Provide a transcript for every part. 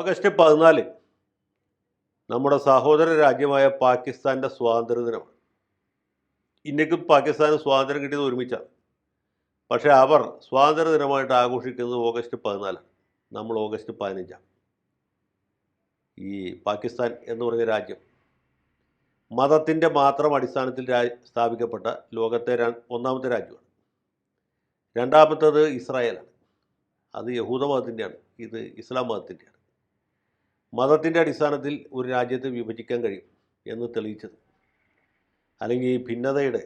August 14 നമ്മുടെ സഹോദര രാജ്യമായ പാകിസ്ഥാൻ്റെ സ്വാതന്ത്ര്യദിനമാണ്. ഇന്ത്യക്കും പാകിസ്ഥാനും സ്വാതന്ത്ര്യം കിട്ടിയത് ഒരുമിച്ചാണ്. പക്ഷേ അവർ സ്വാതന്ത്ര്യദിനമായിട്ട് ആഘോഷിക്കുന്നത് ഓഗസ്റ്റ് 14. നമ്മൾ ഓഗസ്റ്റ് 15. ഈ പാകിസ്ഥാൻ എന്ന് പറഞ്ഞ രാജ്യം മതത്തിൻ്റെ മാത്രം അടിസ്ഥാനത്തിൽ സ്ഥാപിക്കപ്പെട്ട ലോകത്തെ ഒന്നാമത്തെ രാജ്യമാണ്. രണ്ടാമത്തേത് ഇസ്രായേലാണ്. അത് യഹൂദ മതത്തിൻ്റെയാണ്, ഇത് ഇസ്ലാം മതത്തിൻ്റെയാണ്. മതത്തിൻ്റെ അടിസ്ഥാനത്തിൽ ഒരു രാജ്യത്തെ വിഭജിക്കാൻ കഴിയും എന്ന് തെളിയിച്ചത്, അല്ലെങ്കിൽ ഈ ഭിന്നതയുടെ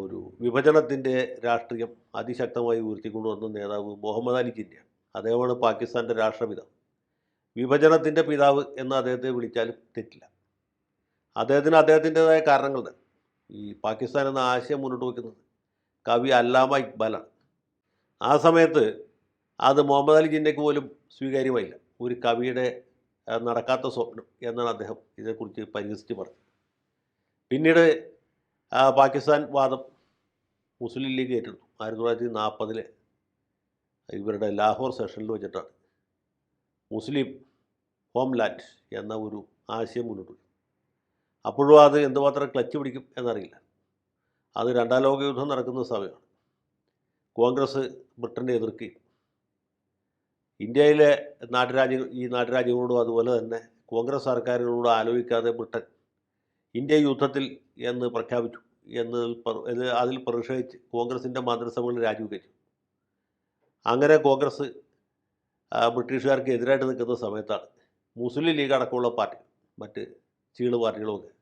ഒരു വിഭജനത്തിൻ്റെ രാഷ്ട്രീയം അതിശക്തമായി ഉയർത്തിക്കൊണ്ടുവന്ന നേതാവ് മുഹമ്മദ് അലി ജിന്നയാണ്. അദ്ദേഹമാണ് പാകിസ്ഥാൻ്റെ രാഷ്ട്രപിതാവ്. വിഭജനത്തിൻ്റെ പിതാവ് എന്ന് അദ്ദേഹത്തെ വിളിച്ചാലും തെറ്റില്ല. അദ്ദേഹത്തിന് അദ്ദേഹത്തിൻ്റെതായ കാരണങ്ങളുണ്ട്. ഈ പാകിസ്ഥാൻ എന്ന ആശയം മുന്നോട്ട് വയ്ക്കുന്നത് കവി അല്ലാമ ഇക്ബാലാണ്. ആ സമയത്ത് അത് മുഹമ്മദ് അലി ജിന്നയ്ക്ക് പോലും സ്വീകാര്യമായില്ല. ഒരു കവിയുടെ നടക്കാത്ത സ്വപ്നം എന്നാണ് അദ്ദേഹം ഇതിനെക്കുറിച്ച് പരിഹസിച്ച് പറഞ്ഞത്. പിന്നീട് പാകിസ്ഥാൻ വാദം മുസ്ലിം ലീഗ് ഏറ്റെടുത്തു. 1940 ഇവരുടെ ലാഹോർ സെഷനിൽ വെച്ചിട്ടാണ് മുസ്ലിം ഹോംലാൻഡ് എന്ന ഒരു ആശയം മുന്നോട്ട് വരും. അപ്പോഴും അത് എന്തുമാത്രം ക്ലച്ച് പിടിക്കും എന്നറിയില്ല. അത് രണ്ടാം ലോക യുദ്ധം നടക്കുന്ന സമയമാണ്. കോൺഗ്രസ് ബ്രിട്ടനെ എതിർക്കുകയും ഇന്ത്യയിലെ നാട്ടുരാജ്യങ്ങളോടും അതുപോലെ തന്നെ കോൺഗ്രസ് സർക്കാരുകളോട് ആലോചിക്കാതെ ബ്രിട്ടൻ ഇന്ത്യ യുദ്ധത്തിൽ എന്ന് പ്രഖ്യാപിച്ചു അതിൽ പ്രതിഷേധിച്ച് കോൺഗ്രസിൻ്റെ മന്ത്രിസഭകൾ രാജിവെച്ചു. അങ്ങനെ കോൺഗ്രസ് ബ്രിട്ടീഷുകാർക്ക് എതിരായിട്ട് നിൽക്കുന്ന സമയത്താണ് മുസ്ലിം ലീഗ് അടക്കമുള്ള പാർട്ടികൾ, മറ്റ് ചീള് പാർട്ടികളുമൊക്കെ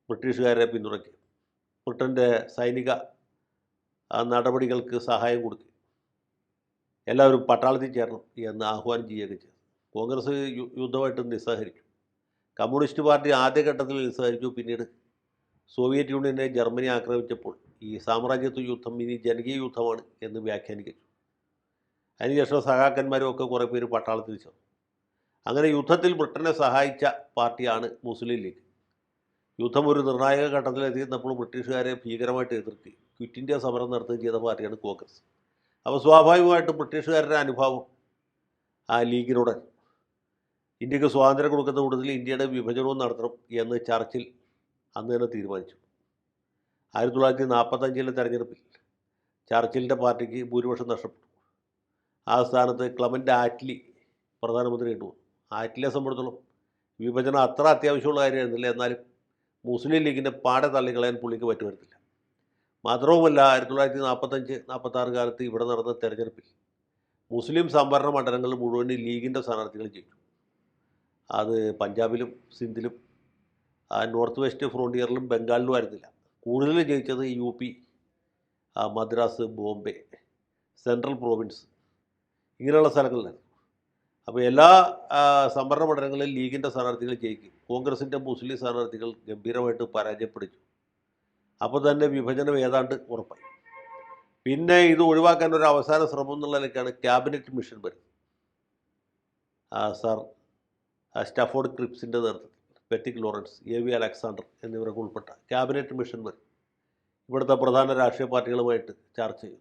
ബ്രിട്ടീഷുകാരെ പിന്തുണയ്ക്കുക, ബ്രിട്ടൻ്റെ സൈനിക നടപടികൾക്ക് സഹായം കൊടുക്കുക, എല്ലാവരും പട്ടാളത്തിൽ ചേരണം എന്ന് ആഹ്വാനം ചെയ്യുകയൊക്കെ ചെയ്തു. കോൺഗ്രസ് യുദ്ധമായിട്ട് നിസ്സഹരിച്ചു. കമ്മ്യൂണിസ്റ്റ് പാർട്ടി ആദ്യഘട്ടത്തിൽ നിസ്സഹരിച്ചു. പിന്നീട് സോവിയറ്റ് യൂണിയനെ ജർമ്മനി ആക്രമിച്ചപ്പോൾ ഈ സാമ്രാജ്യത്വ യുദ്ധം ഇനി ജനകീയ യുദ്ധമാണ് എന്ന് വ്യാഖ്യാനിച്ചു. അതിനുശേഷം സഹാക്കന്മാരും ഒക്കെ കുറേ പേര് പട്ടാളത്തിൽ ചേർന്നു. അങ്ങനെ യുദ്ധത്തിൽ ബ്രിട്ടനെ സഹായിച്ച പാർട്ടിയാണ് മുസ്ലിം ലീഗ്. യുദ്ധം ഒരു നിർണായക ഘട്ടത്തിലെത്തിയിരുന്നപ്പോൾ ബ്രിട്ടീഷുകാരെ ഭീകരമായിട്ട് എതിർക്കുകയും ക്വിറ്റ് ഇന്ത്യ സമരം നടത്തുകയും ചെയ്ത പാർട്ടിയാണ് കോൺഗ്രസ്. അപ്പോൾ സ്വാഭാവികമായിട്ടും ബ്രിട്ടീഷുകാരുടെ അനുഭാവം ആ ലീഗിനോട് ഇന്ത്യക്ക് സ്വാതന്ത്ര്യം കൊടുക്കുന്ന കൂട്ടത്തിൽ ഇന്ത്യയുടെ വിഭജനവും നടത്തണം എന്ന് ചർച്ചിൽ അന്ന് തന്നെ തീരുമാനിച്ചു. 1945 തെരഞ്ഞെടുപ്പിൽ ചർച്ചിലിൻ്റെ പാർട്ടിക്ക് ഭൂരിപക്ഷം നഷ്ടപ്പെട്ടു. ആ സ്ഥാനത്ത് ക്ലെമൻ്റ് ആറ്റ്ലി പ്രധാനമന്ത്രിയായിട്ട് വന്നു. ആറ്റ്ലിയെ സംബന്ധിച്ചിടത്തോളം വിഭജനം അത്ര അത്യാവശ്യമുള്ള കാര്യമായിരുന്നില്ല. എന്നാലും മുസ്ലിം ലീഗിനെ പാടെ തള്ളിക്കളയാൻ പുള്ളിക്ക് പറ്റുമായിരുന്നില്ല. മാത്രവുമല്ല 1945-46 കാലത്ത് ഇവിടെ നടന്ന തെരഞ്ഞെടുപ്പിൽ മുസ്ലിം സംവരണ മണ്ഡലങ്ങളിൽ മുഴുവൻ ലീഗിൻ്റെ സ്ഥാനാർത്ഥികൾ ജയിച്ചു. അത് പഞ്ചാബിലും സിന്ധിലും നോർത്ത് വെസ്റ്റ് ഫ്രോണ്ടിയറിലും ബംഗാളിലും ആയിരുന്നില്ല. കൂടുതൽ ജയിച്ചത് UP, Madras, Bombay, central province ഇങ്ങനെയുള്ള സ്ഥലങ്ങളിലായിരുന്നു. അപ്പോൾ എല്ലാ സംവരണ മണ്ഡലങ്ങളിലും ലീഗിൻ്റെ സ്ഥാനാർത്ഥികൾ ജയിക്കും. കോൺഗ്രസിൻ്റെ മുസ്ലിം സ്ഥാനാർത്ഥികൾ ഗംഭീരമായിട്ട് പരാജയപ്പെടുന്നു. അപ്പോൾ തന്നെ വിഭജനം ഏതാണ്ട് ഉറപ്പായി. പിന്നെ ഇത് ഒഴിവാക്കാൻ ഒരു അവസാന ശ്രമം എന്നുള്ള നിലയ്ക്കാണ് ക്യാബിനറ്റ് മിഷൻ വരുന്നത്. സർ സ്റ്റഫോർഡ് ക്രിപ്സിൻ്റെ നേതൃത്വത്തിൽ പെറ്റിക് ലോറൻസ്, AV അലക്സാണ്ടർ എന്നിവരൊക്കെ ഉൾപ്പെട്ട ക്യാബിനറ്റ് മിഷൻ വരും. ഇവിടുത്തെ പ്രധാന രാഷ്ട്രീയ പാർട്ടികളുമായിട്ട് ചർച്ച ചെയ്തു.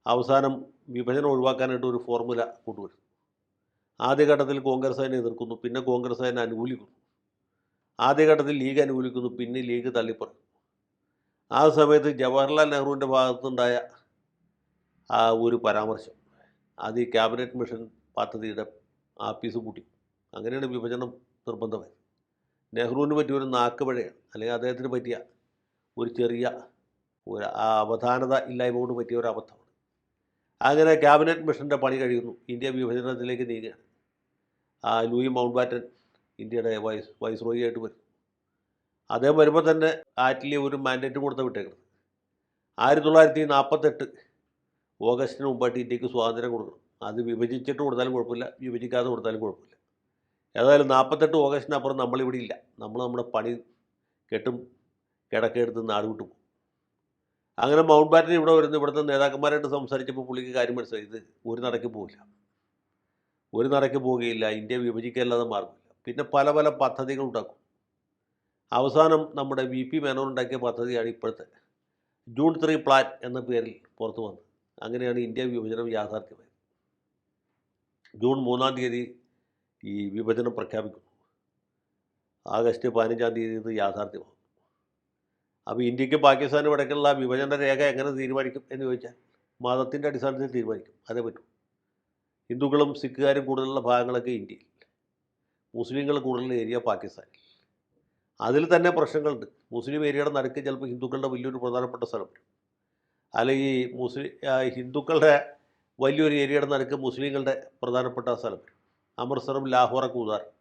അവസാനം വിഭജനം ഒഴിവാക്കാനായിട്ട് ഒരു ഫോർമുല കൊണ്ടുവരും. ആദ്യഘട്ടത്തിൽ കോൺഗ്രസ് അതിനെ എതിർക്കുന്നു, പിന്നെ കോൺഗ്രസ് അതിനെ അനുകൂലിക്കുന്നു. ആദ്യഘട്ടത്തിൽ ലീഗ് അനുകൂലിക്കുന്നു, പിന്നെ ലീഗ് തള്ളിപ്പറയും. ആ സമയത്ത് ജവഹർലാൽ നെഹ്റുവിൻ്റെ ഭാഗത്തുനിന്നുണ്ടായ ഒരു പരാമർശം അത് ഈ ക്യാബിനറ്റ് മിഷൻ പദ്ധതിയുടെ ആപ്പീസ് പൂട്ടി. അങ്ങനെയാണ് വിഭജനം നിർബന്ധമായത്. നെഹ്റുവിന് പറ്റിയ ഒരു നാക്കുപിഴയാണ്, അല്ലെങ്കിൽ അദ്ദേഹത്തിന് പറ്റിയ ഒരു ചെറിയ ഒരു അവധാനത ഇല്ലായ്മ കൊണ്ട് പറ്റിയ ഒരു അബദ്ധമാണ്. അങ്ങനെ ക്യാബിനറ്റ് മിഷൻ്റെ പണി കഴിയുന്നു. ഇന്ത്യ വിഭജനത്തിലേക്ക് നീങ്ങുകയാണ്. ലൂയി മൗണ്ട് ബാറ്റൻ ഇന്ത്യയുടെ വൈസ്രോയി ആയിട്ട് വരും. അദ്ദേഹം വരുമ്പോൾ തന്നെ ആറ്റ്ലി ഒരു മാൻഡേറ്റ് കൊടുത്ത് വിട്ടേക്കുന്നത് 1948 ഓഗസ്റ്റിന് മുമ്പായിട്ട് ഇന്ത്യക്ക് സ്വാതന്ത്ര്യം കൊടുക്കണം. അത് വിഭജിച്ചിട്ട് കൊടുത്താലും കുഴപ്പമില്ല, വിഭജിക്കാതെ കൊടുത്താലും കുഴപ്പമില്ല. ഏതായാലും 48 ഓഗസ്റ്റിനപ്പുറം നമ്മളിവിടെ ഇല്ല. നമ്മൾ നമ്മുടെ പണി കെട്ടും കിടക്കെടുത്ത് നാട് വിട്ടു പോകും. അങ്ങനെ മൗണ്ട് ബാറ്റൻ ഇവിടെ വരുന്നു. ഇവിടുത്തെ നേതാക്കന്മാരായിട്ട് സംസാരിച്ചപ്പോൾ പുള്ളിക്ക് കാര്യം മനസ്സിലായി, ഇത് ഒരു നടയ്ക്ക് പോവുകയില്ല, ഇന്ത്യ വിഭജിക്കാനല്ലാതെ മാർഗമില്ല. പിന്നെ പല പല പദ്ധതികൾ ഉണ്ടാക്കും. അവസാനം നമ്മുടെ VP മേനോൻ ഉണ്ടാക്കിയ പദ്ധതിയാണ് ഇപ്പോഴത്തെ ജൂൺ 3 പ്ലാൻ എന്ന പേരിൽ പുറത്തു വന്നത്. അങ്ങനെയാണ് ഇന്ത്യ വിഭജനം യാഥാർത്ഥ്യമായത്. ജൂൺ 3-ാം തീയതി ഈ വിഭജനം പ്രഖ്യാപിക്കുന്നു. ആഗസ്റ്റ് 15-ാം തീയതി ഇത് യാഥാർത്ഥ്യമാകും. അപ്പോൾ ഇന്ത്യക്കും പാകിസ്ഥാനും ഇടയ്ക്കുള്ള വിഭജന രേഖ എങ്ങനെ തീരുമാനിക്കും എന്ന് ചോദിച്ചാൽ മതത്തിൻ്റെ അടിസ്ഥാനത്തിൽ തീരുമാനിക്കും. അതേ പറ്റും. ഹിന്ദുക്കളും സിഖുകാരും കൂടുതലുള്ള ഭാഗങ്ങളൊക്കെ ഇന്ത്യയിൽ, മുസ്ലിങ്ങൾ കൂടുതൽ ഏരിയ പാകിസ്ഥാനിൽ. അതിൽ തന്നെ പ്രശ്നങ്ങളുണ്ട്. മുസ്ലിം ഏരിയയുടെ നടുക്ക് ചിലപ്പോൾ ഹിന്ദുക്കളുടെ വലിയൊരു പ്രധാനപ്പെട്ട സ്ഥലം വരും, അല്ലെങ്കിൽ ഹിന്ദുക്കളുടെ വലിയൊരു ഏരിയയുടെ നടുക്ക് മുസ്ലിങ്ങളുടെ പ്രധാനപ്പെട്ട സ്ഥലം വരും. അമൃത്സറും ലാഹോറൊക്കെ ഉദാഹരണം.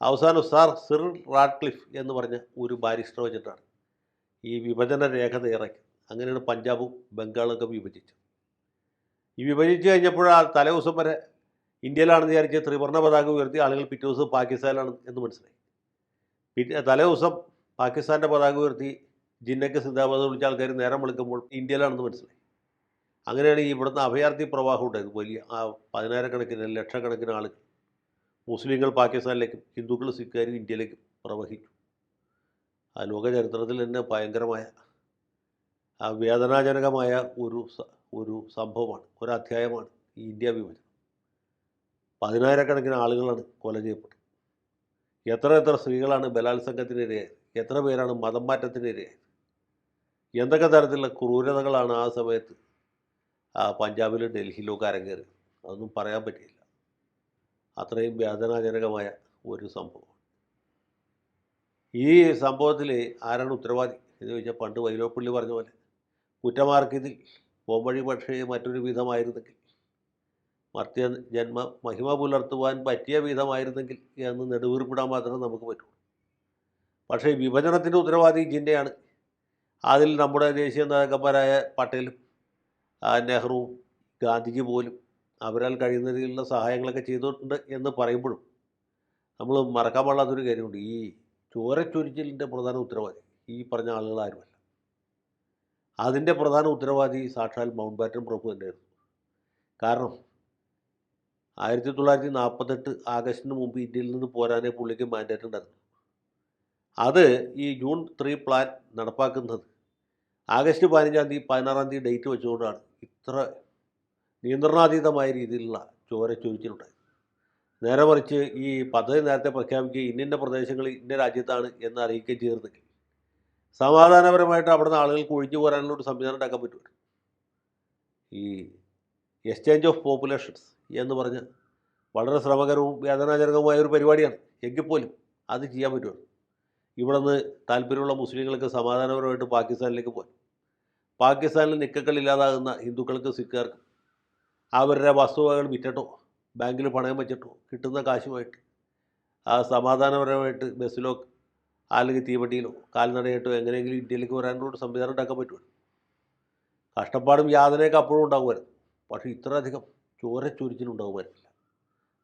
അവസാനം സർ സിറിൽ റാഡ്ക്ലിഫ് എന്ന് പറഞ്ഞ ഒരു ബാരിസ്റ്റർ വെച്ചിട്ടാണ് ഈ വിഭജന രേഖ തയ്യാറാക്കി. അങ്ങനെയാണ് പഞ്ചാബും ബംഗാളൊക്കെ വിഭജിച്ചത്. ഈ വിഭജിച്ച് കഴിഞ്ഞപ്പോൾ ആ തലേ ദിവസം വരെ ഇന്ത്യയിലാണെന്ന് വിചാരിച്ച് ത്രിവർണ്ണ പതാക ഉയർത്തി ആളുകൾ പിറ്റേ ദിവസം പാകിസ്ഥാനിലാണ് എന്ന് മനസ്സിലായി. തലേ ദിവസം പാകിസ്ഥാൻ്റെ പതാക ഉയർത്തി ജിന്നയ്ക്ക് സിന്ദാബാദ് വിളിച്ച ആൾക്കാർ നേരം വിളിക്കുമ്പോൾ ഇന്ത്യയിലാണെന്ന് മനസ്സിലായി. അങ്ങനെയാണ് ഇവിടുന്ന് അഭയാർത്ഥി പ്രവാഹം ഉണ്ടായത്. വലിയ 10,000-കണക്കിന് ലക്ഷക്കണക്കിന് ആളുകൾ മുസ്ലിങ്ങൾ പാകിസ്ഥാനിലേക്കും ഹിന്ദുക്കൾ സിഖുകാരും ഇന്ത്യയിലേക്കും പ്രവഹിച്ചു. ആ ലോക ചരിത്രത്തിൽ തന്നെ ഭയങ്കരമായ വേദനാജനകമായ ഒരു സംഭവമാണ്, ഒരധ്യായമാണ് ഈ ഇന്ത്യ വിഭജനം. 10,000-കണക്കിന് ആളുകളാണ് കൊല ചെയ്യപ്പെട്ടത്. എത്ര സ്ത്രീകളാണ് ബലാത്സംഗത്തിനിരയായത്, എത്ര പേരാണ് മതം മാറ്റത്തിനിരയായത്, എന്തൊക്കെ തരത്തിലുള്ള ക്രൂരതകളാണ് ആ സമയത്ത് പഞ്ചാബിലും ഡൽഹിയിലൊക്കെ അരങ്ങേറി. അതൊന്നും പറയാൻ പറ്റിയില്ല. അത്രയും വേദനാജനകമായ ഒരു സംഭവം. ഈ സംഭവത്തിൽ ആരാണ് ഉത്തരവാദി എന്ന് ചോദിച്ചാൽ പണ്ട് വൈലോപ്പള്ളി പറഞ്ഞ പോലെ കുറ്റമാർക്കിതിൽ പോംവഴി പക്ഷേ മറ്റൊരു വിധമായിരുന്നെങ്കിൽ, മർത്യ ജന്മ മഹിമ പുലർത്തുവാൻ പറ്റിയ വിധമായിരുന്നെങ്കിൽ എന്ന് നെടുവീർപ്പിടാൻ മാത്രമേ നമുക്ക് പറ്റുള്ളൂ. പക്ഷേ വിഭജനത്തിൻ്റെ ഉത്തരവാദി ജിന്നയാണ്. അതിൽ നമ്മുടെ ദേശീയ നേതാക്കന്മാരായ പട്ടേലും നെഹ്റുവും ഗാന്ധിജി പോലും അവരാൽ കഴിയുന്ന രീതിയിലുള്ള സഹായങ്ങളൊക്കെ ചെയ്തിട്ടുണ്ട് എന്ന് പറയുമ്പോഴും നമ്മൾ മറക്കാൻ പാടില്ലാത്തൊരു കാര്യമുണ്ട്. ഈ ചോരച്ചൊരിച്ചിലിൻ്റെ പ്രധാന ഉത്തരവാദി ഈ പറഞ്ഞ ആളുകൾ ആരുമല്ല. അതിൻ്റെ പ്രധാന ഉത്തരവാദി സാക്ഷാൽ മൗണ്ട് ബാറ്റൻ പ്രഭു തന്നെയായിരുന്നു. കാരണം 1948 ആഗസ്റ്റിന് മുമ്പ് ഇന്ത്യയിൽ നിന്ന് പോരാനേ പുള്ളിക്ക് മാൻഡേറ്റ് ഉണ്ടായിരുന്നു. അത് ഈ ജൂൺ 3 പ്ലാൻ നടപ്പാക്കുന്നത് ആഗസ്റ്റ് 15-ാം തീയതി 16-ാം തീയതി ഡേറ്റ് വെച്ചുകൊണ്ടാണ് ഇത്ര നിയന്ത്രണാതീതമായ രീതിയിലുള്ള ചോരച്ചൊരിച്ചിലുണ്ടായത്. നേരെ മറിച്ച് ഈ പദ്ധതി നേരത്തെ പ്രഖ്യാപിക്കുകയും ഇന്ന പ്രദേശങ്ങളിൽ ഇന്ന രാജ്യത്താണ് എന്ന് അറിയിക്കുകയും ചെയ്തിരുന്നെങ്കിൽ സമാധാനപരമായിട്ട് അവിടുന്ന് ആളുകൾക്ക് ഒഴിഞ്ഞു പോരാനുള്ള ഒരു സംവിധാനം ഉണ്ടാക്കാൻ പറ്റുമായിരുന്നു. ഈ എക്സ്ചേഞ്ച് ഓഫ് പോപ്പുലേഷൻസ് എന്ന് പറഞ്ഞ വളരെ ശ്രമകരവും വേദനാജനകവുമായ ഒരു പരിപാടിയാണ്. എങ്കിൽ പോലും അത് ചെയ്യാൻ പറ്റുമായിരുന്നു. ഇവിടെ നിന്ന് താല്പര്യമുള്ള മുസ്ലിങ്ങൾക്ക് സമാധാനപരമായിട്ട് പാകിസ്ഥാനിലേക്ക് പോകാൻ, പാകിസ്ഥാനിൽ നിക്കക്കളില്ലാതാകുന്ന ഹിന്ദുക്കൾക്ക് സിഖുകാർക്ക് അവരുടെ വസ്തുവകകൾ വിറ്റിട്ടോ ബാങ്കിൽ പണയം വെച്ചിട്ടോ കിട്ടുന്ന കാശുമായിട്ട് സമാധാനപരമായിട്ട് ബസ്സിലോ അല്ലെങ്കിൽ തീവണ്ടിയിലോ കാൽനടയായിട്ടോ എങ്ങനെയെങ്കിലും ഇന്ത്യയിലേക്ക് വരാനുള്ള സംവിധാനം ഉണ്ടാക്കാൻ പറ്റുമല്ലോ. കഷ്ടപ്പാടും യാതനയൊക്കെ അപ്പോഴും ഉണ്ടാകുമായിരുന്നു. പക്ഷേ ഇത്രയധികം ചോരച്ചൊരിച്ചിലുണ്ടാകുമായിരുന്നില്ല.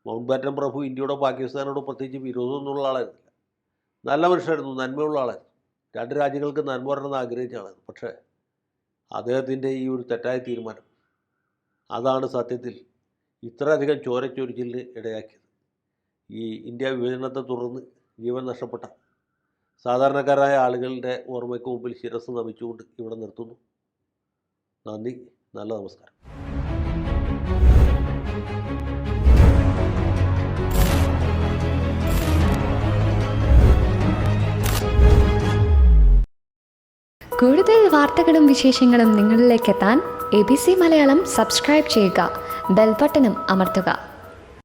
മൗണ്ട് ബാറ്റൻ പ്രഭു ഇന്ത്യയോടോ പാകിസ്ഥാനോടോ പ്രത്യേകിച്ച് വിരോധമൊന്നുള്ള ആളായിരുന്നില്ല. നല്ല മനുഷ്യരായിരുന്നു, നന്മയുള്ള ആളായിരുന്നു. രണ്ട് രാജ്യങ്ങൾക്ക് നന്മ വരണമെന്ന് ആഗ്രഹിച്ച ആളായിരുന്നു. പക്ഷേ അദ്ദേഹത്തിൻ്റെ ഈ ഒരു തെറ്റായ തീരുമാനം അതാണ് സത്യത്തിൽ ഇത്രയധികം ചോരച്ചൊരിച്ചിലിന് ഇടയാക്കിയത്. ഈ ഇന്ത്യ വിഭജനത്തെ തുടർന്ന് ജീവൻ നഷ്ടപ്പെട്ട സാധാരണക്കാരായ ആളുകളുടെ ഓർമ്മയ്ക്ക് മുമ്പിൽ ശിരസ് നമിച്ചുകൊണ്ട് ഇവിടെ നിർത്തുന്നു. നന്ദി, നല്ല നമസ്കാരം. കൂടുതൽ വാർത്തകളും വിശേഷങ്ങളും നിങ്ങളിലേക്ക് എത്താൻ ABC മലയാളം സബ്സ്ക്രൈബ് ചെയ്യുക, ബെൽ ബട്ടണും അമർത്തുക.